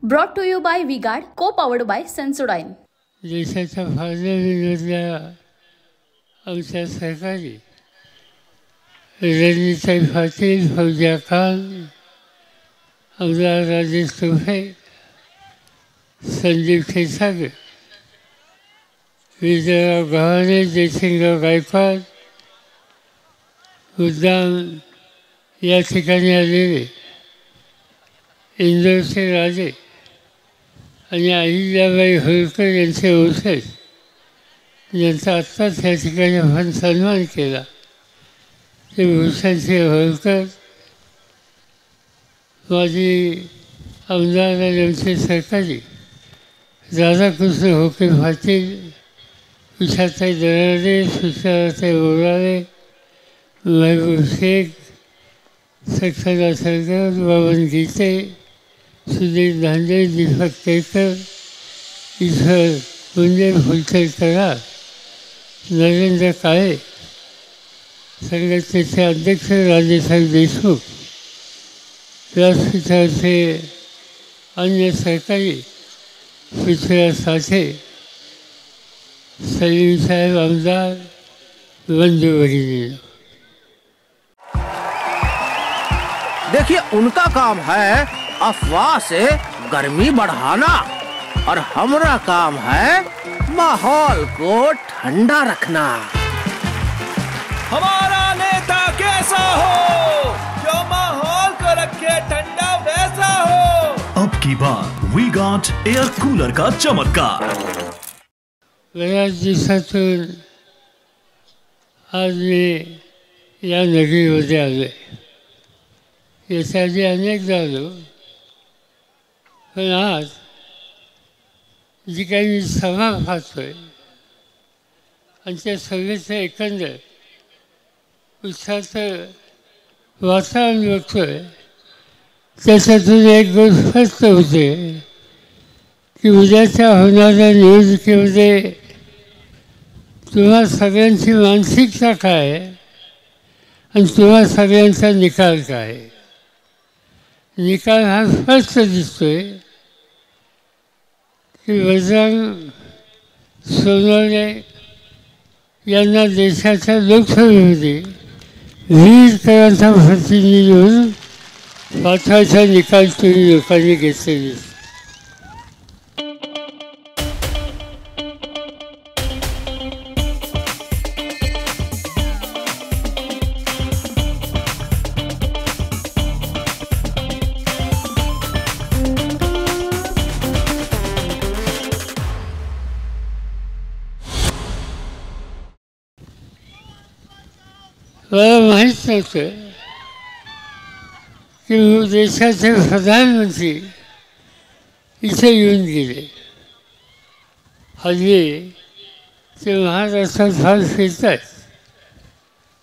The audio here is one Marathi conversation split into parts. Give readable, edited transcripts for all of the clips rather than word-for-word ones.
Brought to you by V-Guard, co-powered by Sensodyne. देशाच्या फायद्याविरोधातल्या आमच्या सहकारी रणनीताई पाटील, फौजिया खान, आमदार राजेश टोपे, संदीप क्षीरसागर, विजयराव गव्हाणे, जयसिंगराव गायकवाड, मुद्दाम या ठिकाणी आलेले इंदोरचे राजे आणि अहिल्याबाई होळकर यांचे वंशज यांचा आत्ताच या ठिकाणी आपण सन्मान केला. ते भूषणसिंह होळकर, माजी आमदार आणि आमचे सहकारी राधाकृष्ण होके पाटील, उषाताई दराडे, सुषमाताई बोराळे, महबूब शेख, सक्सेना सरगर, बावन गीते, सुधीर धांडे, दीपक केळकर, ईश्वर गुंजे, फुलचंद कराड, नरेंद्र काळे, संघटनेचे अध्यक्ष राजेसाहेब देशमुख, व्यासपीठाचे अन्य सहकारी पृथ्वीराज साठे, सलीम साहेब आमदार, बंधू भगिनी. देखिए, उनका काम है अफवाह से गर्मी बढ़ाना और हमारा काम है माहौल को ठंडा रखना. हमारा नेता कैसा हो जो माहौल को रखे ठंडा वैसा हो. अब की बात वी-गार्ड एयर कूलर का चमत्कार. बऱ्याच दिवसातून आज मी या नगरीमध्ये आलो आहे. याच्या आधी अनेकदा आलो, पण आज जी काही मी सभा पाहतोय आणि त्या सभेचं एकंदर उत्साहाचं वातावरण बघतोय, त्याच्यातून एक गोष्ट स्पष्ट होते की उद्याच्या होणाऱ्या निवडणुकीमध्ये तुम्हा सगळ्यांची मानसिकता काय आहे आणि तुम्हा सगळ्यांचा निकाल काय आहे. निकाल हा स्पष्ट दिसतोय की बजरंग सोनवणे यांना देशाच्या लोकसभेमध्ये 20 करांचा प्रतिनिधी म्हणून पाठवायचा निकाल तुम्ही लोकांनी घेतलेली. मला माहीत नव्हतं की देशाचे प्रधानमंत्री इथे येऊन गेले. हल्ली ते महाराष्ट्रात फार फिरतात,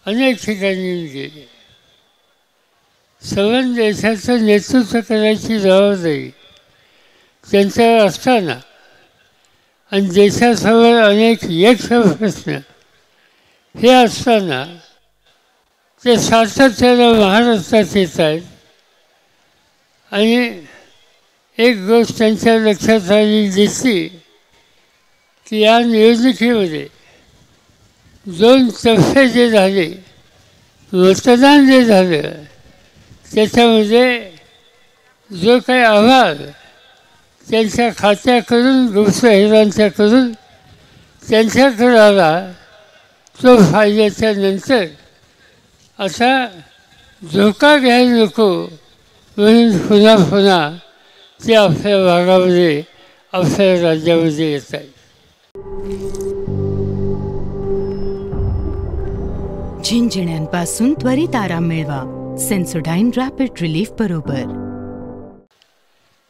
अनेक ठिकाणी येऊन गेले. संपूर्ण देशाचं नेतृत्व करायची जबाबदारी त्यांच्यावर असताना आणि देशासमोर अनेक यक्ष प्रश्न हे असताना ते सातत्यानं महाराष्ट्रात येत आहेत. आणि एक गोष्ट त्यांच्या लक्षात आली दिसली की या निवडणुकीमध्ये 2 टप्पे जे झाले, मतदान जे झालं, त्याच्यामध्ये जो काही अहवाल त्यांच्या खात्याकडून गुप्तहेरांच्याकडून त्यांच्याकडे आला, तो फायद्याच्या नंतर असा धोका घ्यायला नको म्हणून पुन्हा पुन्हा ते आपल्या भागामध्ये आपल्या राज्यामध्ये येत आहेत. झिंझिण्यांपासून त्वरित आराम मिळवा सेन्सोडाईन रॅपिड रिलीफ बरोबर.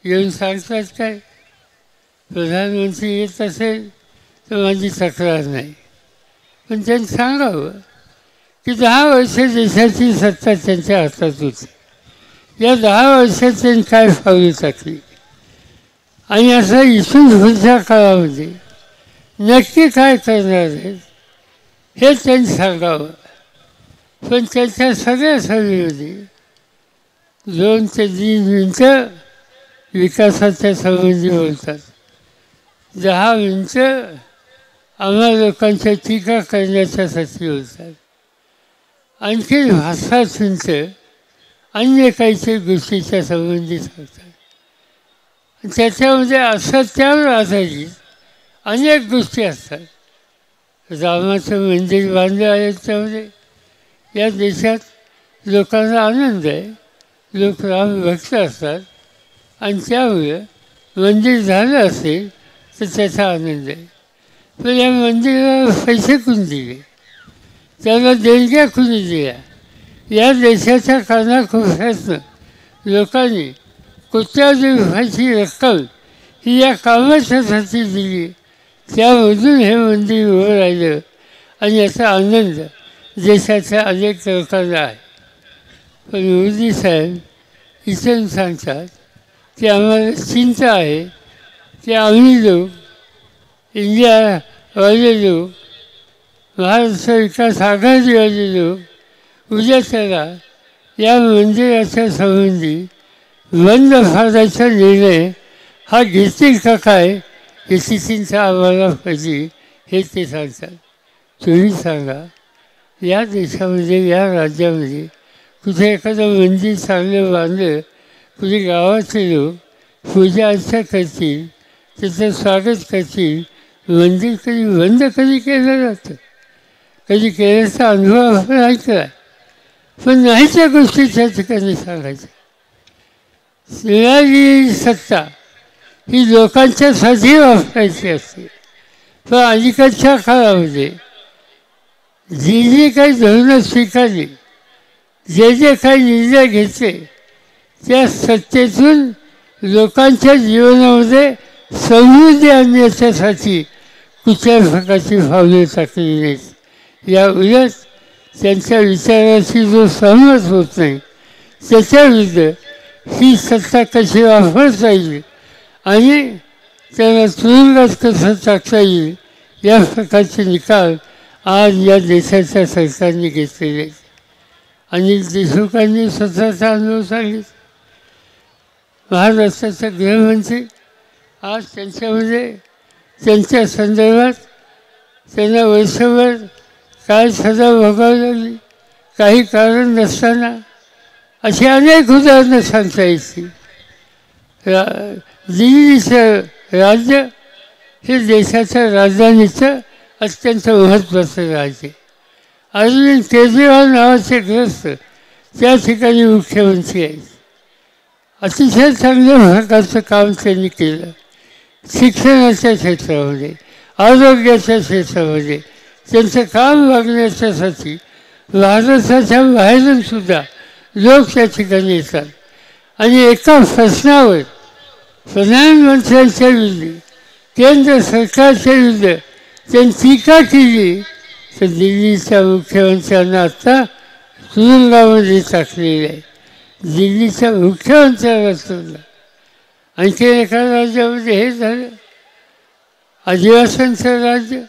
येऊन सांगतात काय, प्रधानमंत्री येत असेल तर माझी तक्रार नाही, पण त्यांनी सांगावं की 10 वर्ष देशाची सत्ता त्यांच्या हातात होती. या 10 वर्षात त्यांनी काय पावले टाकली आणि असं इथून पुढच्या काळामध्ये नक्की काय करणार आहेत हे त्यांनी सांगावं. पण त्यांच्या सगळ्या सभेमध्ये 2 ते 3 मिनटं विकासाच्या संबंधी बोलतात. 10 मिनिटं आम्हा लोकांच्या टीका करण्याच्यासाठी बोलतात. आणखी 5-7 मिनिटं अन्य काहीतरी गोष्टीच्या संबंधी सांगतात. त्याच्यामध्ये असत्यावर आधारित अनेक गोष्टी असतात. रामाचं मंदिर बांधलं आहे, त्यामध्ये या देशात लोकांना आनंद आहे. लोक राम भक्त असतात आणि त्यामुळे मंदिर झालं असेल तर त्याचा आनंद आहे. पण या मंदिराला पैसे कुणी दिले, त्याला देणग्या कुणी दिल्या? या देशाच्या कानाकोपऱ्यातनं लोकांनी कोट्यावधी रुपयाची रक्कम ही या कामाच्यासाठी दिली. त्यामधून हे मंदिर उभं राहिलं आणि याचा आनंद देशाच्या अनेक लोकांना आहे. पण मोदी साहेब इथून सांगतात की आम्हाला चिंता आहे की आम्ही लोक, इंडियावाले लोक, महाराष्ट्र विकास आघाडीवाले लोक उद्या त्याला या मंदिराच्या संबंधी बंद फाडायचा निर्णय हा घेतील का काय याची चिंता आम्हाला पाहिजे, हे ते सांगतात. तुम्ही सांगा, या देशामध्ये, या राज्यामध्ये कुठे एखादं मंदिर चांगलं बांधलं, कुठे गावाचे लोक पूजा अर्चा करतील, त्याचं स्वागत करतील. मंदिर कधी बंद केलं जातं? कधी केल्याचा अनुभव आपण ऐकला, पण नाही त्या गोष्टी त्या ठिकाणी सांगायच्या. मिळालेली सत्ता ही लोकांच्यासाठी वापरायची असते. पण अलीकडच्या काळामध्ये जी काही धोरणं स्वीकारली, जे काही निर्णय घेतले, त्या सत्तेतून लोकांच्या जीवनामध्ये समृद्धी आणण्याच्यासाठी कुठल्याही प्रकारची पावले टाकली नाहीत. या उलट त्यांच्या विचाराशी जो सहमत होत नाही त्याच्याविरुद्ध ही सत्ता कशी वापरता येईल आणि त्याला तुरुंगात कसं टाकता येईल या प्रकारचे निकाल आज या देशाच्या सरकारने घेतलेले आहेत. अनिल देशमुखांनी स्वतःचा अनुभव सांगितला. महाराष्ट्राचे गृहमंत्री आज त्यांच्यामध्ये त्यांच्या संदर्भात त्यांना वर्षभर काय सजा भोगावी लागली, काही कारण नसताना, अशी अनेक उदाहरणं सांगता येतील. दिल्लीचं राज्य हे देशाच्या राजधानीचं अत्यंत महत्त्वाचं राज्य. अरविंद केजरीवाल नावाचे ग्रस्त त्या ठिकाणी मुख्यमंत्री आहेत. अतिशय चांगल्या प्रकारचं काम त्यांनी केलं. शिक्षणाच्या क्षेत्रामध्ये, आरोग्याच्या क्षेत्रामध्ये त्यांचं काम बघण्याच्यासाठी भारताच्या बाहेरून सुद्धा लोक त्या ठिकाणी येतात. आणि एका प्रश्नावर प्रधानमंत्र्यांच्या विरुद्ध, केंद्र सरकारच्या विरुद्ध त्यांनी टीका केली तर दिल्लीच्या मुख्यमंत्र्यांना आता तुरुंगामध्ये टाकलेलं आहे. दिल्लीच्या मुख्यमंत्र्याला सुद्धा. आणखी एका राज्यामध्ये हे झालं, आदिवासींचं राज्य,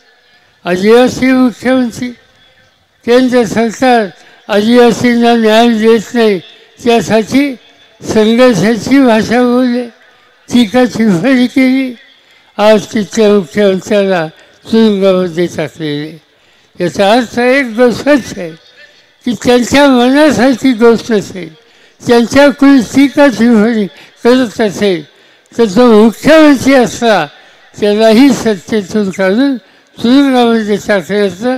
आदिवासी मुख्यमंत्री. केंद्र सरकार आदिवासींना न्याय देत नाही त्यासाठी संघर्षाची भाषा बोलले, टीका टिप्पणी केली. आज तिथल्या मुख्यमंत्र्याला तुरुंगामध्ये टाकलेले. याचा अर्थ एक गोष्टच आहे की त्यांच्या मनासारखी गोष्ट असेल, त्यांच्या कुणी टीका टिप्पणी करत असेल तर तो मुख्यमंत्री असला त्यालाही सत्तेतून काढून तुरुंगामध्ये टाकण्याचं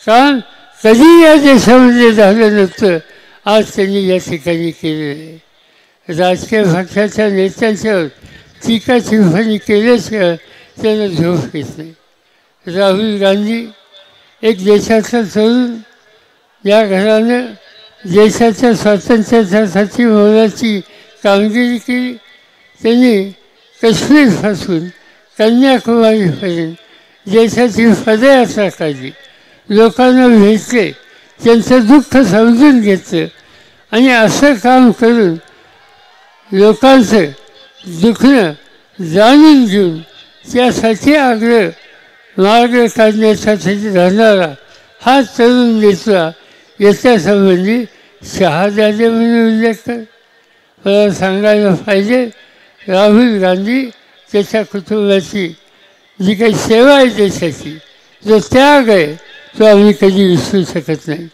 काम कधी या देशामध्ये झालं नव्हतं. आज त्यांनी या ठिकाणी केलेलं आहे. राजकीय पक्षाच्या नेत्यांच्यावर टीका टिप्पणी केल्याशिवाय त्यांना झोप येत नाही. राहुल गांधी एक देशाचा तरुण, या घरानं देशाच्या स्वातंत्र्यासाठी मोलाची कामगिरी केली. त्यांनी काश्मीरपासून कन्याकुमारीपर्यंत देशाची पदयात्रा काढली, लोकांना भेटले, त्यांचं दुःख समजून घेतलं आणि असं काम करून लोकांचं दुखणं जाणून घेऊन त्यासाठी मार्ग काढण्यासाठी राहणारा हा तरुण नेता याच्यासंबंधी शहाजादे म्हणून उल्लेख कर. मला सांगायला पाहिजे, राहुल गांधी त्याच्या कुटुंबाची जी काही सेवा आहे देशाची, जो त्याग आहे, तो आम्ही कधी विसरू शकत नाही.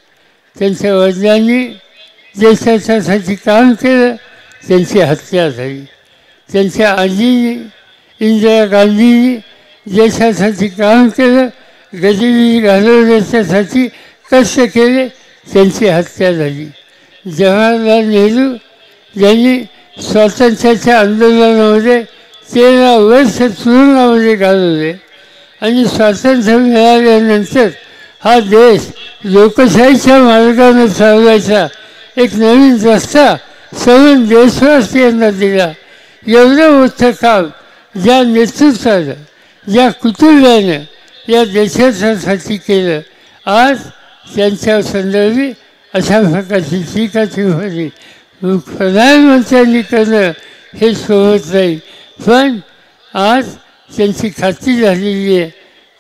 त्यांच्या वडिलांनी देशासाठी काम केलं, त्यांची हत्या झाली. त्यांच्या आजीने इंदिरा गांधींनी देशासाठी काम केलं, गरिबी घालवण्यासाठी कष्ट केले, त्यांची हत्या झाली. जवाहरलाल नेहरू यांनी स्वातंत्र्याच्या आंदोलनामध्ये 13 वर्ष तुरुंगामध्ये घालवले आणि स्वातंत्र्य मिळाल्यानंतर हा देश लोकशाहीच्या मार्गाने चालवायचा एक नवीन रस्ता सर्व देशवासियांना दिला. एवढं मोठं काम ज्या नेतृत्वानं, ज्या कुटुंबानं या देशासाठी केलं, आज त्यांच्या संदर्भी अशा प्रकारची टीका टिप्पणी प्रधानमंत्र्यांनी करणं हे शोभत नाही. पण आज त्यांची खात्री झालेली आहे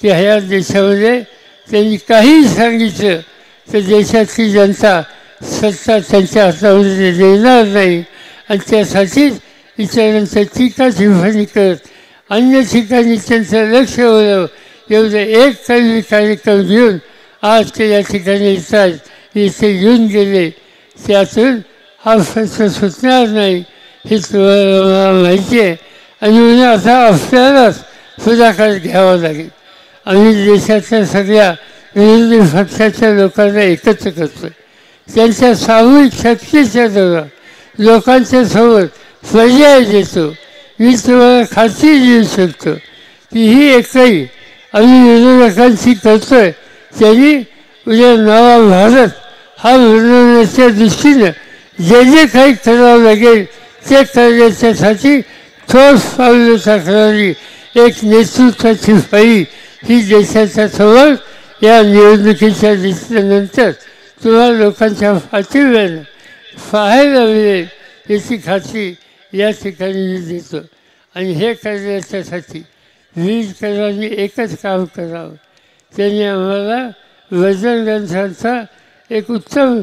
की ह्या देशामध्ये त्यांनी काहीही सांगितलं तर देशातली जनता सत्ता त्यांच्या हातामध्ये देणार नाही आणि त्यासाठीच इतरांचं टीका टिप्पणी करत अन्य ठिकाणी त्यांचं लक्ष वळव एवढं एक कार्यक्रम घेऊन आज ते या ठिकाणी येतात, इथे येऊन गेले. त्यातून हा प्रश्न सुटणार नाही हे तुम्हाला माहिती आहे आणि म्हणून आता आपल्यालाच पुढाकार घ्यावा लागेल. आम्ही देशातल्या सगळ्या विरोधी पक्षाच्या लोकांना एकत्र करतो, त्यांच्या सामूहिक शक्तीच्या द्वारा लोकांच्या सोबत पर्याय देतो. मी तुम्हाला खात्री देऊ शकतो की ही एकही आम्ही विरोधकांची करतो आहे, त्यांनी उद्या नवा भारत हा बनवण्याच्या दृष्टीनं जे जे काही करावं लागेल ते करण्याच्यासाठी ठोस पावलं टाकणारी एक नेतृत्वाची फळी ही देशाच्या समोर या निवडणुकीच्या दिसल्यानंतर तुम्हाला लोकांच्या पाठिंब्यानं पाहायला मिळेल याची खात्री या ठिकाणी मी देतो. आणि हे करण्याच्यासाठी वीजकरांनी एकच काम करावं. त्यांनी आम्हाला वजनग्रंथांचा एक उत्तम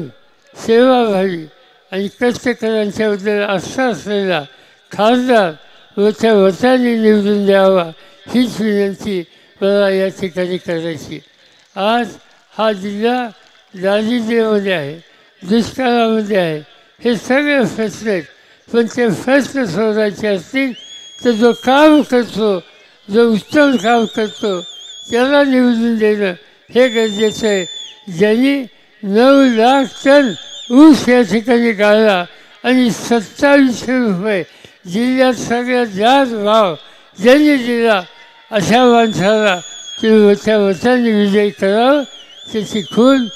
सेवाभावी आणि कष्टकऱ्यांच्याबद्दल आस्था असलेला खासदार मोठ्या मताने निवडून द्यावा हीच विनंती मला या ठिकाणी करायची. आज हा जिल्हा दारिद्र्यामध्ये आहे, दुष्काळामध्ये आहे, हे सगळे प्रश्न आहेत. पण ते प्रश्न सोडायचे असतील तर जो काम करतो, जो उत्तम काम करतो त्याला निवडून देणं हे गरजेचं आहे. ज्यांनी 9 लाख टन ऊस या ठिकाणी गाळला आणि 2700 रुपये जिल्ह्यात सगळ्यात जास्त भाव ज्यांनी दिला, अशा माणसाला तुम्ही मोठ्या मताने विजयी करावं. त्याची खून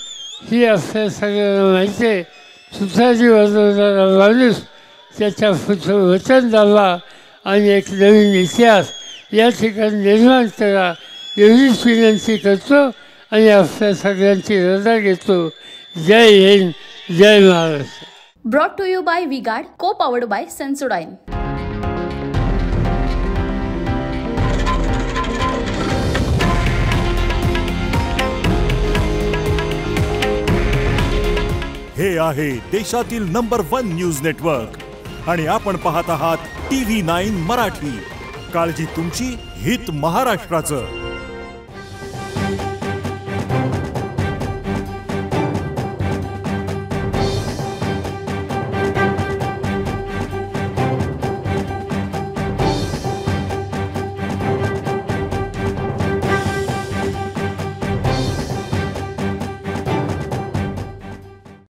ही आपल्या सगळ्यांना माहिती आहे. सुतारी वाजवणारा माणूस त्याच्या पुढचं वचन दाबा आणि एक नवीन इतिहास या ठिकाणी निर्माण करा एवढीच विनंती करतो आणि आपल्या सगळ्यांची रजा घेतो. जय हिंद, जय Maharashtra. Brought to you by V-Guard, co-powered by Sensodyne. हे आहे देशातील नंबर 1 न्यूज नेटवर्क आणि आपण पाहत आहात TV9 मराठी. काळजी तुमची, हित महाराष्ट्राचं.